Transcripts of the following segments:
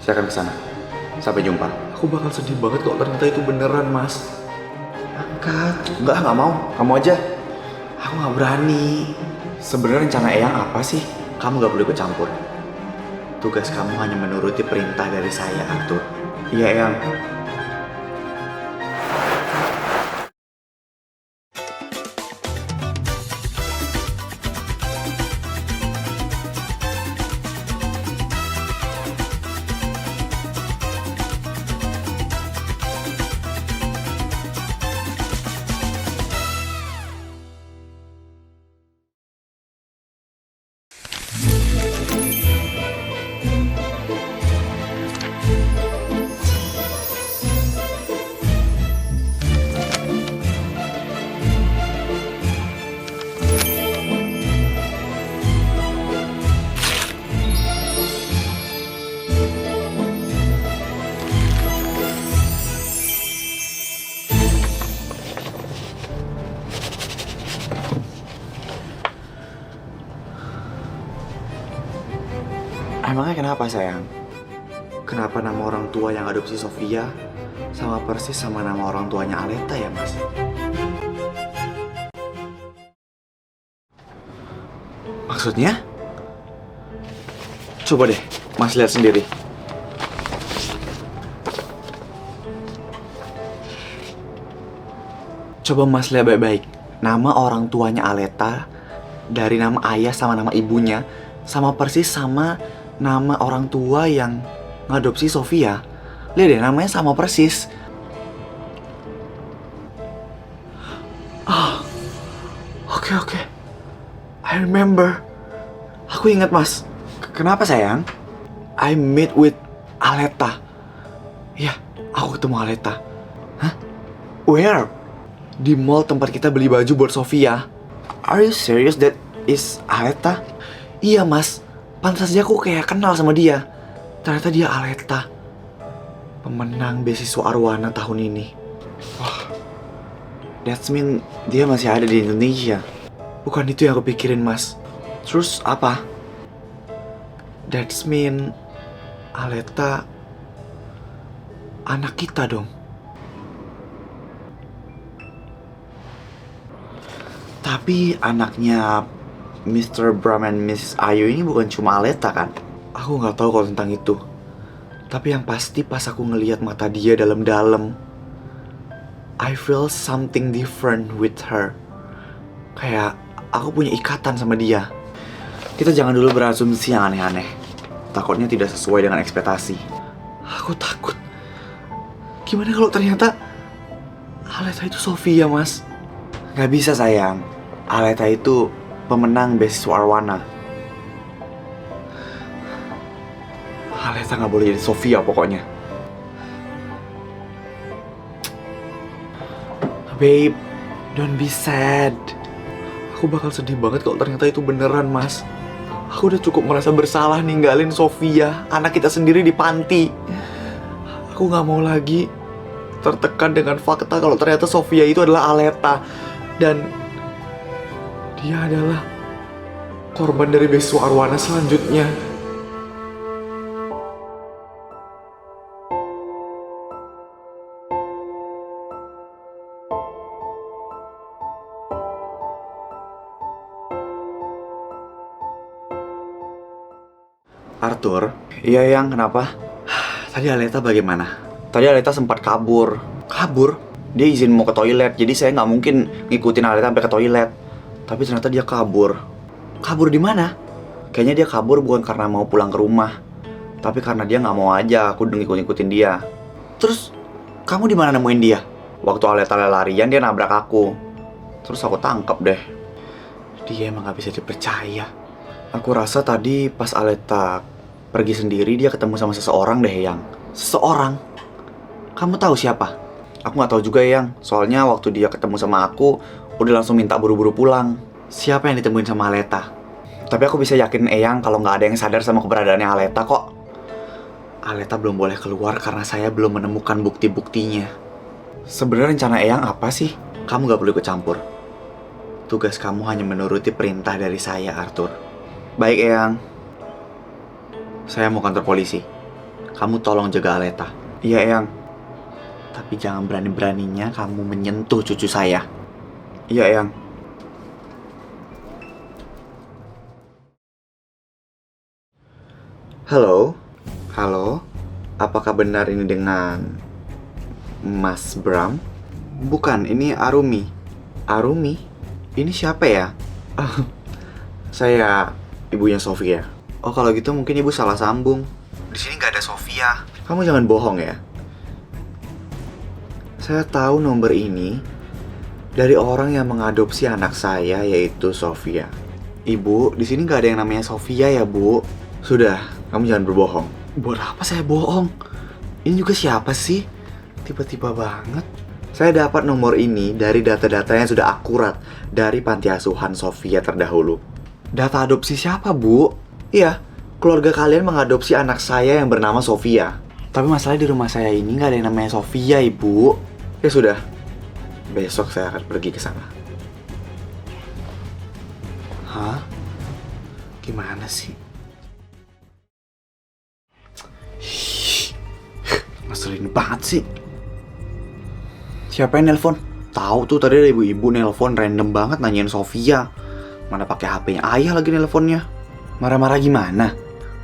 Saya akan kesana. Sampai jumpa. Aku bakal sedih banget kalau ternyata itu beneran, Mas. Angkat. Nggak mau. Kamu aja. Aku nggak berani. Sebenarnya rencana Eyang apa sih? Kamu nggak boleh ikut campur. Tugas kamu hanya menuruti perintah dari saya, Arthur. Iya, Eyang. Emangnya kenapa, sayang? Kenapa nama orang tua yang adopsi Sofia sama persis sama nama orang tuanya Aleta ya, Mas? Maksudnya? Coba deh, Mas lihat sendiri. Coba Mas lihat baik-baik. Nama orang tuanya Aleta dari nama ayah sama nama ibunya sama persis sama nama orang tua yang ngadopsi Sofia. Lihat deh, namanya sama persis. Ah, oke. I remember. Aku ingat, Mas. Kenapa, sayang? I meet with Aleta. Ya, aku ketemu Aleta. Hah? Where? Di mall tempat kita beli baju buat Sofia. Are you serious that is Aleta? Iya, Mas. Pantas aja aku kayak kenal sama dia. Ternyata dia Aleta, pemenang beasiswa Arwana tahun ini. Wah, that's mean dia masih ada di Indonesia. Bukan itu yang aku pikirin, Mas. Terus apa? That's mean Aleta anak kita dong. Tapi anaknya Mr. Bram and Mrs. Ayu ini bukan cuma Aleta kan? Aku nggak tahu kalau tentang itu. Tapi yang pasti pas aku ngelihat mata dia dalam-dalam, I feel something different with her. Kayak aku punya ikatan sama dia. Kita jangan dulu berasumsi yang aneh-aneh. Takutnya tidak sesuai dengan ekspektasi. Aku takut. Gimana kalau ternyata Aleta itu Sofia, Mas? Gak bisa, sayang. Aleta itu pemenang beasiswa Arwana. Aleta gak boleh jadi Sofia pokoknya. Babe, don't be sad. Aku bakal sedih banget kalau ternyata itu beneran, Mas. Aku udah cukup merasa bersalah ninggalin Sofia, anak kita sendiri di panti. Aku gak mau lagi tertekan dengan fakta kalau ternyata Sofia itu adalah Aleta. Dan dia adalah korban dari beasiswa Arwana selanjutnya. Arthur? Iya, Yang, kenapa? Tadi Aleta bagaimana? Tadi Aleta sempat kabur. Kabur? Dia izin mau ke toilet, jadi saya nggak mungkin ngikutin Aleta sampai ke toilet. Tapi ternyata dia kabur. Kabur di mana? Kayaknya dia kabur bukan karena mau pulang ke rumah, tapi karena dia nggak mau aja aku ngikutin dia. Terus kamu di mana nemuin dia? Waktu Aleta larian dia nabrak aku. Terus aku tangkap deh. Dia emang nggak bisa dipercaya. Aku rasa tadi pas Aleta pergi sendiri dia ketemu sama seseorang deh, Yang. Seseorang? Kamu tahu siapa? Aku nggak tahu juga, Yang. Soalnya waktu dia ketemu sama aku, udah langsung minta buru-buru pulang. Siapa yang ditemuin sama Aleta? Tapi aku bisa yakin Eyang kalau nggak ada yang sadar sama keberadaannya Aleta kok. Aleta belum boleh keluar karena saya belum menemukan bukti-buktinya. Sebenarnya rencana Eyang apa sih? Kamu nggak perlu ikut campur. Tugas kamu hanya menuruti perintah dari saya, Arthur. Baik, Eyang. Saya mau kantor polisi. Kamu tolong jaga Aleta. Iya, Eyang. Tapi jangan berani-beraninya kamu menyentuh cucu saya. Iya, Eyang. Halo? Halo? Apakah benar ini dengan Mas Bram? Bukan, ini Arumi. Arumi? Ini siapa ya? Saya ibunya Sofia. Oh, kalau gitu mungkin ibu salah sambung. Di sini nggak ada Sofia. Kamu jangan bohong ya. Saya tahu nomor ini dari orang yang mengadopsi anak saya, yaitu Sofia. Ibu, di sini nggak ada yang namanya Sofia ya, Bu. Sudah, kamu jangan berbohong. Buat apa saya bohong? Ini juga siapa sih? Tiba-tiba banget. Saya dapat nomor ini dari data-data yang sudah akurat dari panti asuhan Sofia terdahulu. Data adopsi siapa, Bu? Iya, keluarga kalian mengadopsi anak saya yang bernama Sofia. Tapi masalahnya di rumah saya ini nggak ada yang namanya Sofia, Ibu. Ya sudah, besok saya akan pergi ke sana. Hah? Gimana sih? Ngeselin banget sih. Siapa yang nelpon? Tahu tuh tadi ada ibu-ibu nelpon random banget nanyain Sofia. Mana pakai HP-nya ayah lagi nelponnya. Marah-marah gimana?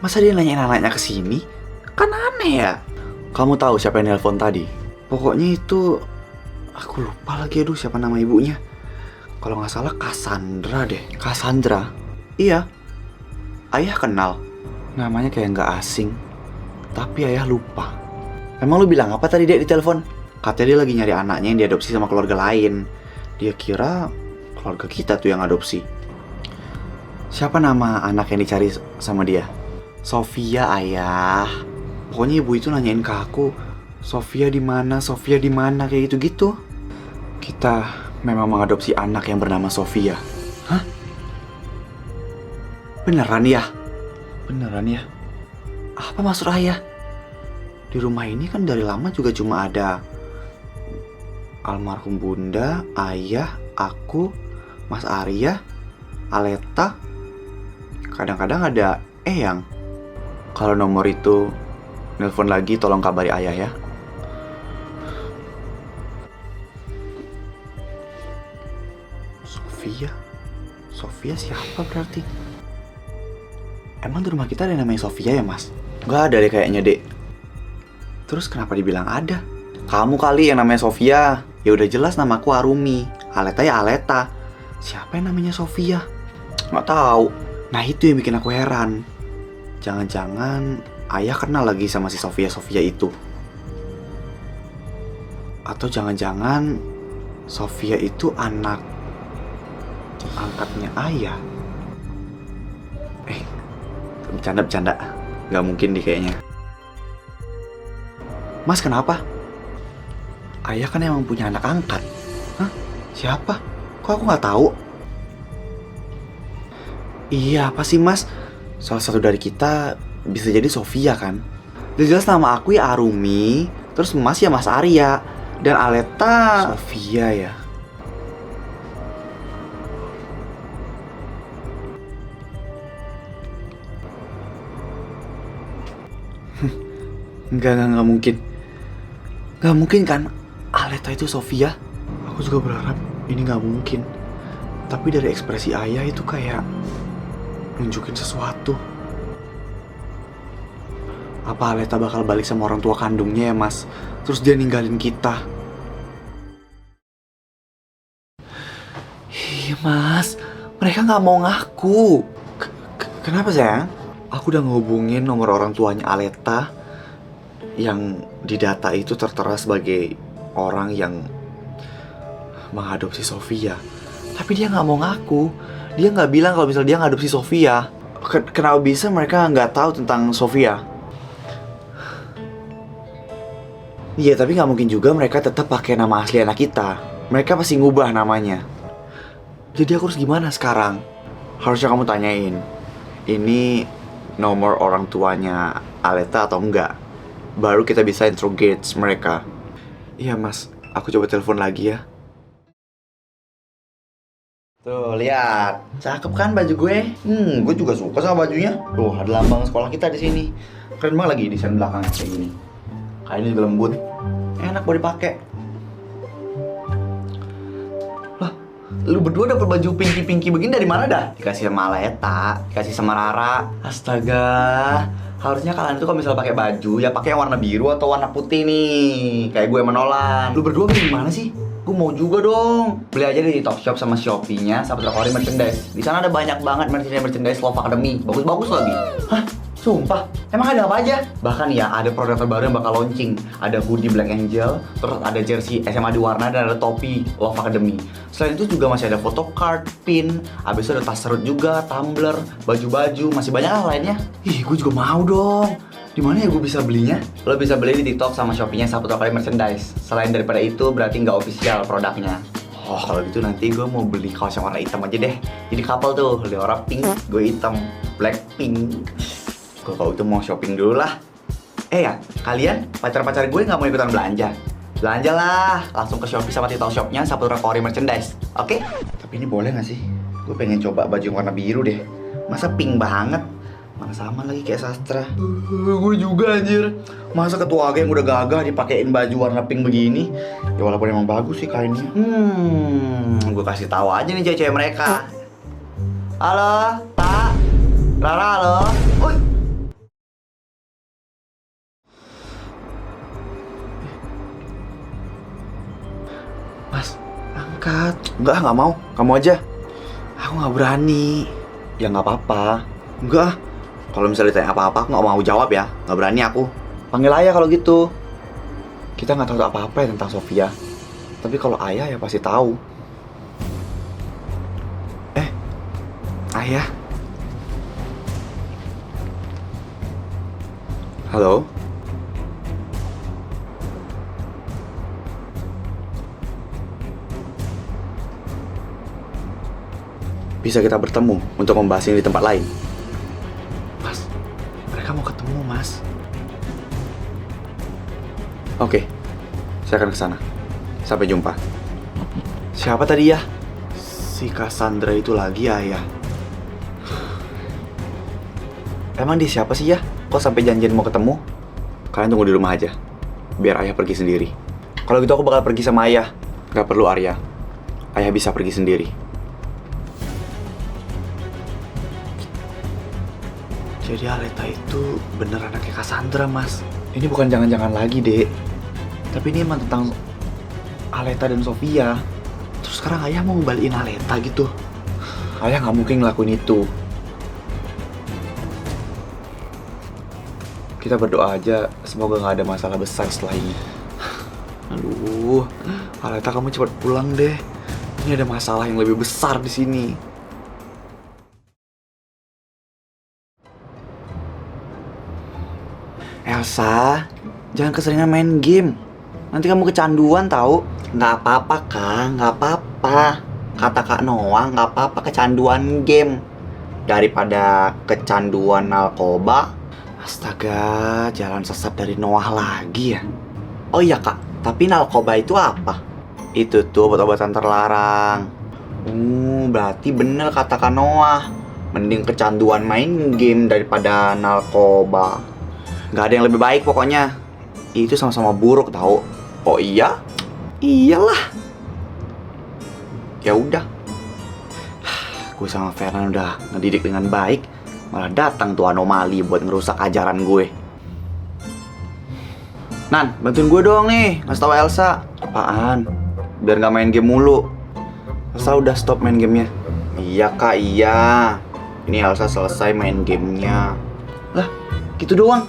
Masa dia nanyain anaknya ke sini? Kan aneh ya. Kamu tahu siapa yang nelpon tadi? Pokoknya itu aku lupa lagi, aduh siapa nama ibunya. Kalau nggak salah Cassandra deh. Cassandra? Iya. Ayah kenal. Namanya kayak nggak asing. Tapi ayah lupa. Emang lu bilang apa tadi, Dek, di telepon? Katanya dia lagi nyari anaknya yang diadopsi sama keluarga lain. Dia kira keluarga kita tuh yang adopsi. Siapa nama anak yang dicari sama dia? Sofia, ayah. Pokoknya ibu itu nanyain ke aku, Sofia di mana? Sofia di mana? Kayak gitu-gitu. Kita memang mengadopsi anak yang bernama Sofia. Hah? Beneran ya? Beneran ya? Apa maksud ayah? Di rumah ini kan dari lama juga cuma ada almarhum bunda, ayah, aku, Mas Arya, Aleta. Kadang-kadang ada Eyang. Kalau nomor itu nelpon lagi tolong kabari ayah ya. Sofia? Sofia siapa berarti? Emang di rumah kita ada yang namanya Sofia ya, Mas? Gak ada deh kayaknya, Dek. Terus kenapa dibilang ada? Kamu kali yang namanya Sofia. Ya udah jelas namaku Arumi. Aleta ya Aleta. Siapa yang namanya Sofia? Nggak tahu. Nah itu yang bikin aku heran. Jangan-jangan ayah kenal lagi sama si Sofia itu. Atau jangan-jangan Sofia itu anak angkatnya ayah. Bercanda. Nggak mungkin deh kayaknya. Mas kenapa? Ayah kan emang punya anak angkat. Hah? Siapa? Kok aku nggak tahu? Iya apa sih, Mas? Salah satu dari kita bisa jadi Sofia kan? Jelas nama aku ya Arumi. Terus Mas ya Mas Arya. Dan Aleta Sofia ya. Enggak mungkin. Gak mungkin kan Aleta itu Sofia? Aku juga berharap ini gak mungkin. Tapi dari ekspresi ayah itu kayak nunjukin sesuatu. Apa Aleta bakal balik sama orang tua kandungnya ya, Mas? Terus dia ninggalin kita. Ih, Mas, mereka gak mau ngaku. Kenapa, sayang? Aku udah ngehubungin nomor orang tuanya Aleta yang di data itu tertera sebagai orang yang mengadopsi Sofia. Tapi dia nggak mau ngaku. Dia nggak bilang kalau misalnya dia ngadopsi Sofia. Kenapa bisa mereka nggak tahu tentang Sofia? Iya, tapi nggak mungkin juga mereka tetap pakai nama asli anak kita. Mereka pasti ngubah namanya. Jadi aku harus gimana sekarang? Harusnya kamu tanyain, ini nomor orang tuanya Aleta atau enggak? Baru kita bisa interrogate mereka. Iya, Mas, aku coba telepon lagi ya. Tuh, lihat. Cakep kan baju gue? Gue juga suka sama bajunya. Tuh, ada lambang sekolah kita di sini. Keren banget lagi desain belakangnya kayak gini. Kainnya juga lembut. Enak buat dipakai. Lah, lu berdua dapet baju pinky-pinky begini dari mana dah? Dikasih sama Aleta, dikasih sama Rara. Astaga. Harusnya kalian itu kalau misalnya pakai baju ya pakai yang warna biru atau warna putih nih. Kayak gue menolan. Lu berdua beli di mana sih? Gue mau juga dong. Beli aja di Topshop sama Shopee-nya Sahabat Rakori Merchandise. Di sana ada banyak banget merchandise Love Academy. Bagus-bagus lagi. Hah? Sumpah? Emang ada apa aja? Bahkan ya ada produk terbaru yang bakal launching. Ada hoodie Black Angel, terus ada jersey SMA di warna dan ada topi Love Academy. Selain itu juga masih ada photocard, pin, abis itu ada tas serut juga, tumbler, baju-baju, masih banyak lah lainnya. Ih, gue juga mau dong. Di mana ya gue bisa belinya? Lo bisa beli di TikTok sama Shopee-nya Sahabat Rakori Merchandise. Selain daripada itu berarti nggak official produknya. Oh, kalau gitu nanti gue mau beli kaos yang warna hitam aja deh. Jadi couple tuh, dia orang pink, gue hitam, black pink. Gue kalau itu mau shopping dulu lah. Ya, kalian pacar-pacar gue nggak mau ikutan belanja? Belanja lah, langsung ke Shopee sama TikTok Shop-nya Sahabat Rakori Merchandise. Oke? Tapi ini boleh nggak sih? Gue pengen coba baju yang warna biru deh. Masa pink banget? Mana sama lagi kayak sastra. Gue juga anjir. Masa ketua geng udah gagah dipakein baju warna pink begini. Ya walaupun emang bagus sih kainnya. Gue kasih tahu aja nih cewek-cewek mereka. Halo, Tak. Rara, halo. Oi. Mas, angkat. Nggak mau. Kamu aja. Aku nggak berani. Ya nggak apa-apa. Enggak. Kalau misalnya ditanya apa-apa, aku nggak mau jawab ya. Nggak berani aku. Panggil ayah kalau gitu. Kita nggak tahu apa-apa ya tentang Sofia. Tapi kalau ayah ya pasti tahu. Ayah. Halo? Bisa kita bertemu untuk membahas ini di tempat lain? Mas, mereka mau ketemu, Mas. Oke, saya akan ke sana. Sampai jumpa. Siapa tadi ya? Si Cassandra itu lagi ayah. Emang dia siapa sih ya? Kok sampai janjian mau ketemu? Kalian tunggu di rumah aja. Biar ayah pergi sendiri. Kalau gitu aku bakal pergi sama ayah. Gak perlu Arya. Ayah bisa pergi sendiri. Jadi Aleta itu bener anaknya Cassandra, Mas. Ini bukan jangan-jangan lagi, Dek. Tapi ini emang tentang Aleta dan Sofia. Terus sekarang ayah mau ngembaliin Aleta gitu. Ayah nggak mungkin ngelakuin itu. Kita berdoa aja semoga nggak ada masalah besar setelah ini. Aduh, Aleta kamu cepat pulang deh. Ini ada masalah yang lebih besar di sini. Elsa, jangan keseringan main game. Nanti kamu kecanduan tahu. Nggak apa-apa, Kak. Nggak apa-apa. Kata Kak Noah, nggak apa-apa kecanduan game. Daripada kecanduan narkoba. Astaga, jalan sesat dari Noah lagi ya. Oh iya, Kak. Tapi narkoba itu apa? Itu tuh obat-obatan terlarang. Berarti bener kata Kak Noah. Mending kecanduan main game daripada narkoba. Gak ada yang lebih baik pokoknya. Itu sama-sama buruk tahu. Oh iya? Iyalah. Ya udah. Gue sama Fernan udah ngedidik dengan baik, malah datang tuh anomali buat ngerusak ajaran gue. Nan, bantuin gue dong nih, ngasih tau Elsa. Apaan? Biar gak main game mulu. Elsa udah stop main gamenya. Iya Kak, iya. Ini Elsa selesai main gamenya. Lah, gitu doang?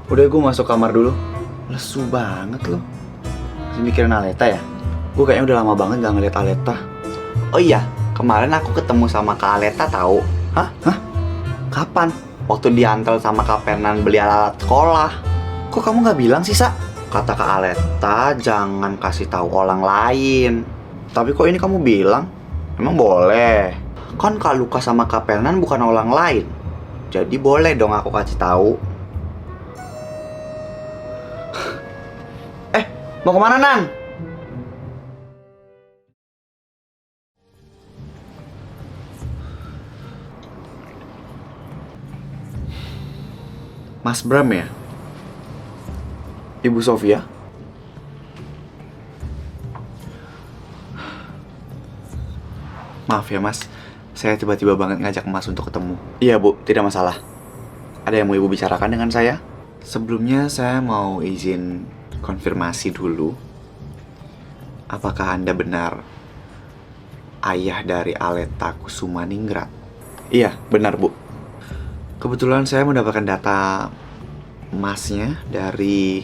Udah gue masuk kamar dulu. Lesu banget loh. Masih mikirin Aleta ya? Gue kayaknya udah lama banget gak ngeliat Aleta. Oh iya, kemarin aku ketemu sama Kak Aleta tahu. Hah? Kapan? Waktu diantar sama Kak Fernan beli alat sekolah. Kok kamu gak bilang sih, Sa? Kata Kak Aleta jangan kasih tahu orang lain. Tapi kok ini kamu bilang? Emang boleh? Kan Kak Luka sama Kak Fernan bukan orang lain. Jadi boleh dong aku kasih tahu. Mau kemana, Nan? Mas Bram ya? Ibu Sofia? Maaf ya mas, saya tiba-tiba banget ngajak mas untuk ketemu. Iya bu, tidak masalah. Ada yang mau ibu bicarakan dengan saya? Sebelumnya saya mau izin konfirmasi dulu. Apakah Anda benar ayah dari Aleta Kusumaningrat? Iya, benar bu. Kebetulan saya mendapatkan data masnya dari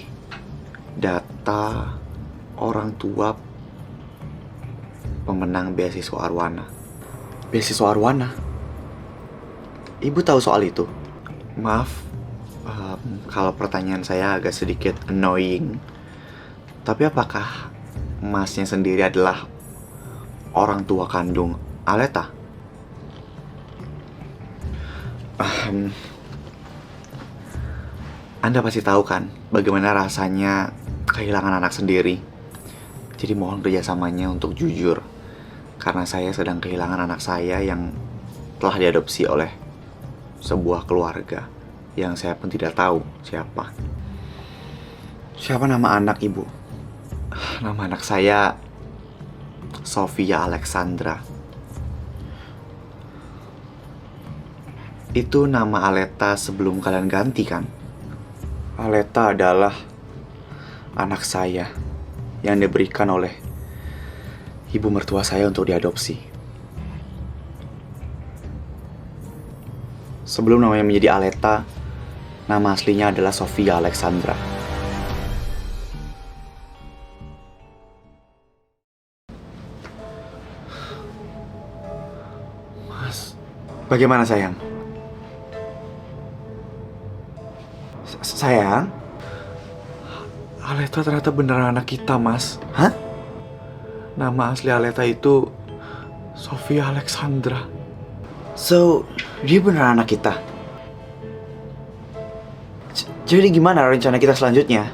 data orang tua pemenang beasiswa Arwana. Beasiswa Arwana? Ibu tahu soal itu? Maaf, kalau pertanyaan saya agak sedikit annoying. Tapi apakah masnya sendiri adalah orang tua kandung Aleta? Anda pasti tahu kan bagaimana rasanya kehilangan anak sendiri. Jadi mohon kerjasamanya untuk jujur. Karena saya sedang kehilangan anak saya yang telah diadopsi oleh sebuah keluarga yang saya pun tidak tahu siapa. Siapa nama anak ibu? Nama anak saya Sofia Alexandra. Itu nama Aleta sebelum kalian ganti kan? Aleta adalah anak saya yang diberikan oleh ibu mertua saya untuk diadopsi. Sebelum namanya menjadi Aleta, nama aslinya adalah Sofia Alexandra. Mas, bagaimana sayang? Sayang? Aleta ternyata beneran anak kita, mas. Hah? Nama asli Aleta itu Sofia Alexandra. So, dia beneran anak kita? Jadi gimana rencana kita selanjutnya?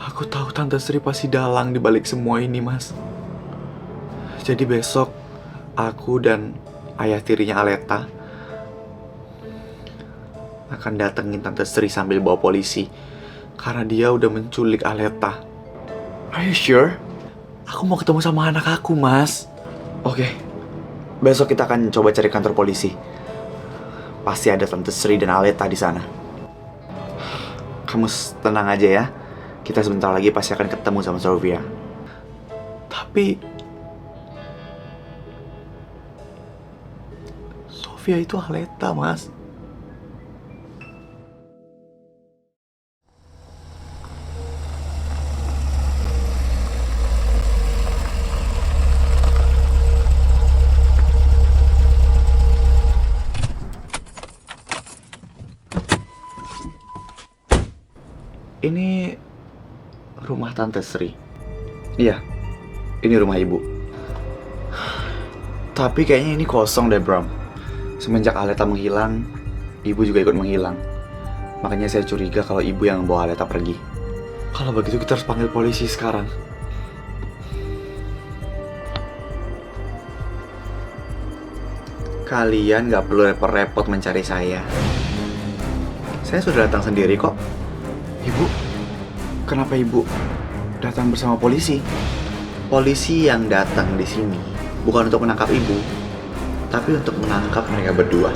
Aku tahu Tante Sri pasti dalang di balik semua ini, mas. Jadi besok, aku dan ayah tirinya Aleta akan datengin Tante Sri sambil bawa polisi. Karena dia udah menculik Aleta. Are you sure? Aku mau ketemu sama anak aku, mas. Oke. Besok kita akan coba cari kantor polisi. Pasti ada Tante Sri dan Aleta di sana. Kamu tenang aja ya. Kita sebentar lagi pasti akan ketemu sama Sofia. Tapi Sofia itu Aleta, mas. Ini rumah Tante Sri. Iya, ini rumah ibu. Tapi kayaknya ini kosong deh, Bram. Semenjak Aleta menghilang, ibu juga ikut menghilang. Makanya saya curiga kalau ibu yang bawa Aleta pergi. Kalau begitu kita harus panggil polisi sekarang. Kalian gak perlu repot-repot mencari saya. Saya sudah datang sendiri kok. Ibu, kenapa ibu datang bersama polisi? Polisi yang datang di sini bukan untuk menangkap ibu, tapi untuk menangkap mereka berdua.